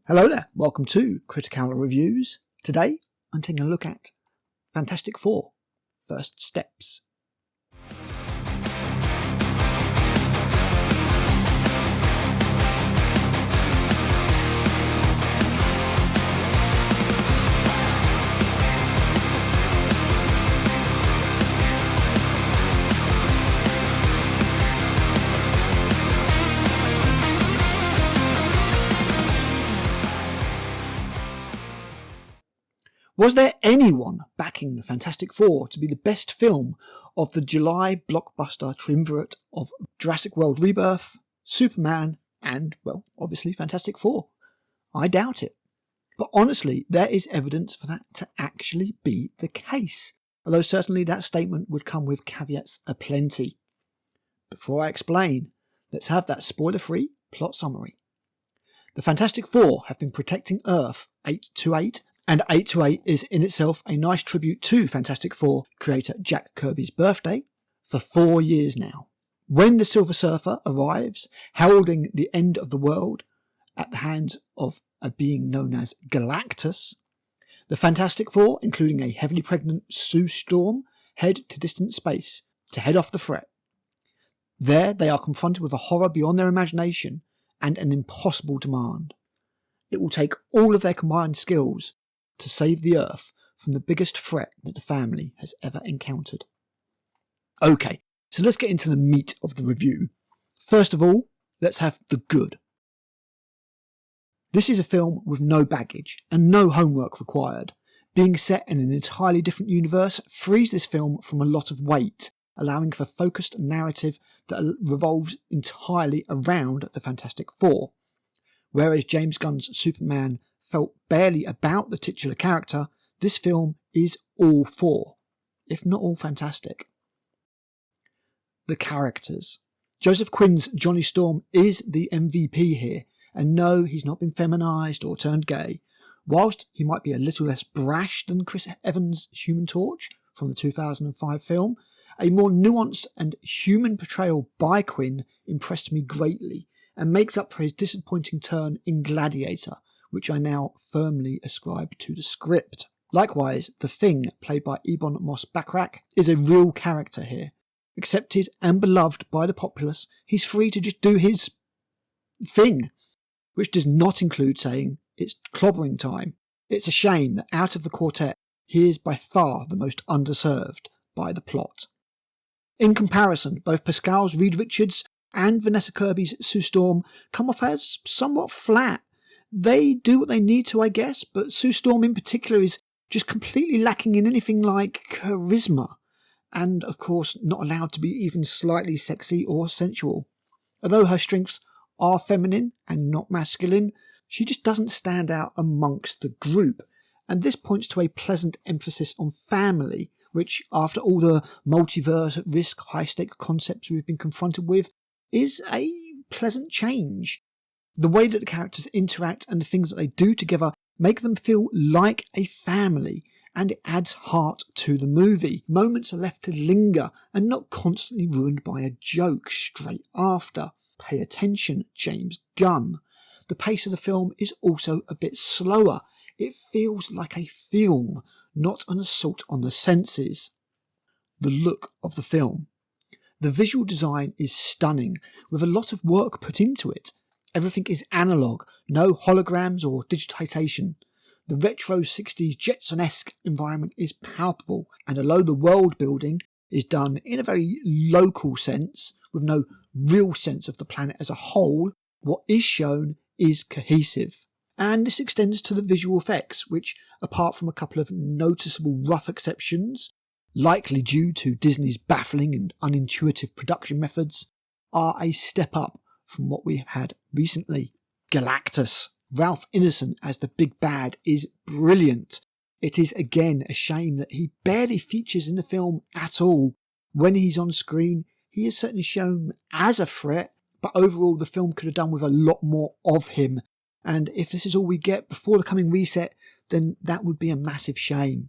Hello there, welcome to Critical Reviews. Today I'm taking a look at Fantastic Four: First Steps. Was there anyone backing the Fantastic Four to be the best film of the July Blockbuster triumvirate of Jurassic World Rebirth, Superman, and, well, obviously Fantastic Four? I doubt it. But honestly, there is evidence for that to actually be the case, although certainly that statement would come with caveats aplenty. Before I explain, let's have that spoiler-free plot summary. The Fantastic Four have been protecting Earth 828, and 828 is in itself a nice tribute to Fantastic Four creator Jack Kirby's birthday, for 4 years now. When the Silver Surfer arrives, heralding the end of the world at the hands of a being known as Galactus, the Fantastic Four, including a heavily pregnant Sue Storm, head to distant space to head off the threat. There they are confronted with a horror beyond their imagination and an impossible demand. It will take all of their combined skills to save the Earth from the biggest threat that the family has ever encountered. Okay, so let's get into the meat of the review. First of all, let's have the good. This is a film with no baggage and no homework required. Being set in an entirely different universe frees this film from a lot of weight, allowing for focused narrative that revolves entirely around the Fantastic Four. Whereas James Gunn's Superman felt barely about the titular character, this film is all four, if not all fantastic. The characters. Joseph Quinn's Johnny Storm is the MVP here, and no, he's not been feminised or turned gay. Whilst he might be a little less brash than Chris Evans' Human Torch from the 2005 film, a more nuanced and human portrayal by Quinn impressed me greatly, and makes up for his disappointing turn in Gladiator, which I now firmly ascribe to the script. Likewise, the Thing, played by Ebon Moss-Bachrach, is a real character here. Accepted and beloved by the populace, he's free to just do his thing, which does not include saying it's clobbering time. It's a shame that out of the quartet, he is by far the most underserved by the plot. In comparison, both Pascal's Reed Richards and Vanessa Kirby's Sue Storm come off as somewhat flat. They do what they need to, I guess, but Sue Storm in particular is just completely lacking in anything like charisma, and of course not allowed to be even slightly sexy or sensual. Although her strengths are feminine and not masculine, she just doesn't stand out amongst the group, and this points to a pleasant emphasis on family, which, after all the multiverse at risk high-stake concepts we've been confronted with, is a pleasant change. The way that the characters interact and the things that they do together make them feel like a family, and it adds heart to the movie. Moments are left to linger and not constantly ruined by a joke straight after. Pay attention, James Gunn. The pace of the film is also a bit slower. It feels like a film, not an assault on the senses. The look of the film. The visual design is stunning, with a lot of work put into it. Everything is analogue, no holograms or digitisation. The retro 60s Jetson-esque environment is palpable, and although the world building is done in a very local sense, with no real sense of the planet as a whole, what is shown is cohesive. And this extends to the visual effects, which, apart from a couple of noticeable rough exceptions, likely due to Disney's baffling and unintuitive production methods, are a step up from what we have had recently. Galactus, Ralph Ineson as the big bad, is brilliant. It is again a shame that he barely features in the film at all. When he's on screen, he is certainly shown as a threat, but overall the film could have done with a lot more of him, and if this is all we get before the coming reset, then that would be a massive shame.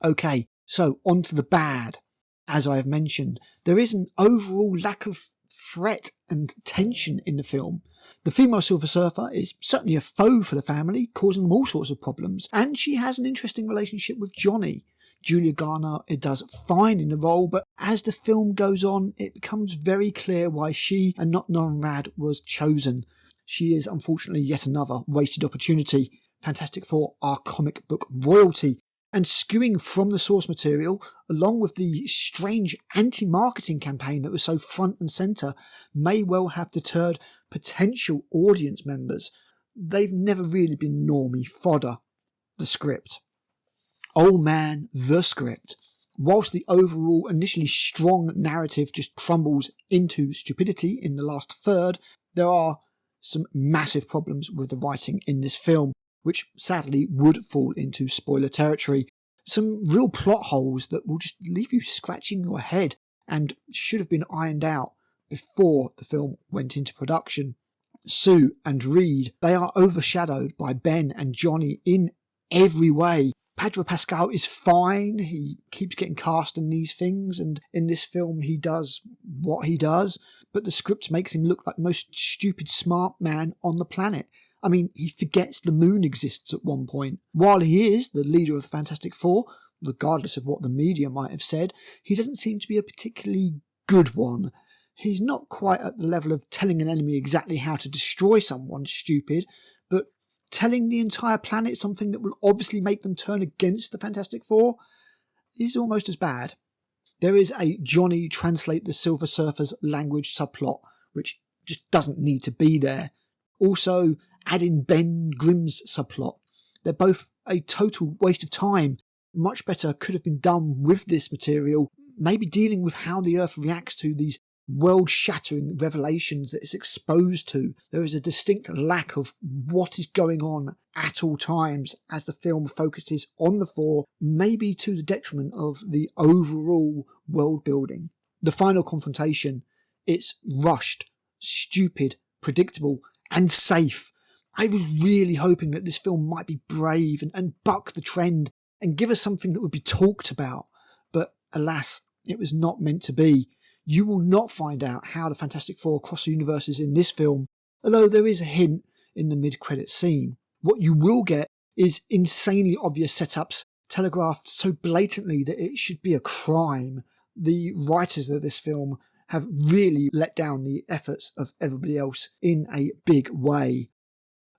Okay, so on to the bad. As I have mentioned, there is an overall lack of threat and tension in the film. The female Silver Surfer is certainly a foe for the family, causing them all sorts of problems, and she has an interesting relationship with Johnny. Julia Garner does fine in the role, but as the film goes on, it becomes very clear why she and not Norman Rad was chosen. She is unfortunately yet another wasted opportunity. Fantastic Four are comic book royalty, and skewing from the source material, along with the strange anti-marketing campaign that was so front and centre, may well have deterred potential audience members. They've never really been normie fodder. The script. Oh man, the script. Whilst the overall initially strong narrative just crumbles into stupidity in the last third, there are some massive problems with the writing in this film, which sadly would fall into spoiler territory. Some real plot holes that will just leave you scratching your head and should have been ironed out before the film went into production. Sue and Reed, they are overshadowed by Ben and Johnny in every way. Pedro Pascal is fine, he keeps getting cast in these things, and in this film he does what he does, but the script makes him look like the most stupid smart man on the planet. I mean, he forgets the moon exists at one point. While he is the leader of the Fantastic Four, regardless of what the media might have said, he doesn't seem to be a particularly good one. He's not quite at the level of telling an enemy exactly how to destroy someone stupid, but telling the entire planet something that will obviously make them turn against the Fantastic Four is almost as bad. There is a Johnny translate the Silver Surfer's language subplot, which just doesn't need to be there. Also, add in Ben Grimm's subplot. They're both a total waste of time. Much better could have been done with this material, maybe dealing with how the Earth reacts to these world-shattering revelations that it's exposed to. There is a distinct lack of what is going on at all times as the film focuses on the Four, maybe to the detriment of the overall world building. The final confrontation, it's rushed, stupid, predictable, and safe. I was really hoping that this film might be brave and buck the trend and give us something that would be talked about, but alas, it was not meant to be. You will not find out how the Fantastic Four cross universes in this film, although there is a hint in the mid-credit scene. What you will get is insanely obvious setups telegraphed so blatantly that it should be a crime. The writers of this film have really let down the efforts of everybody else in a big way.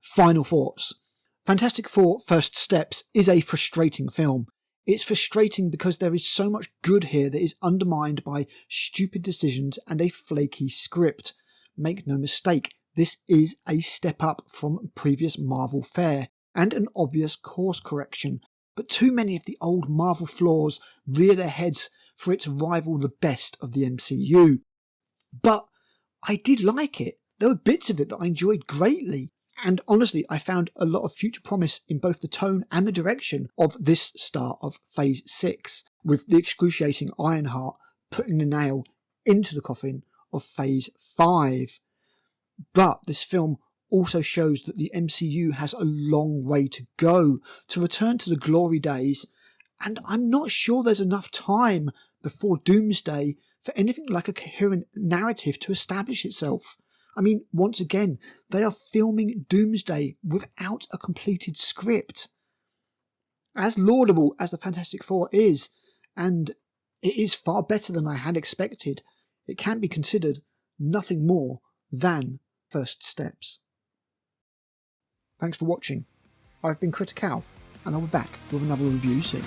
Final thoughts. Fantastic Four First Steps is a frustrating film. It's frustrating because there is so much good here that is undermined by stupid decisions and a flaky script. Make no mistake, this is a step up from previous Marvel fare, and an obvious course correction, but too many of the old Marvel flaws rear their heads for it to rival the best of the MCU. But I did like it. There were bits of it that I enjoyed greatly. And honestly, I found a lot of future promise in both the tone and the direction of this start of Phase 6, with the excruciating Ironheart putting the nail into the coffin of Phase 5. But this film also shows that the MCU has a long way to go to return to the glory days, and I'm not sure there's enough time before Doomsday for anything like a coherent narrative to establish itself. I mean, once again, they are filming Doomsday without a completed script. As laudable as the Fantastic Four is, and it is far better than I had expected, it can be considered nothing more than first steps. Thanks for watching. I've been Critic, and I'll be back with another review soon.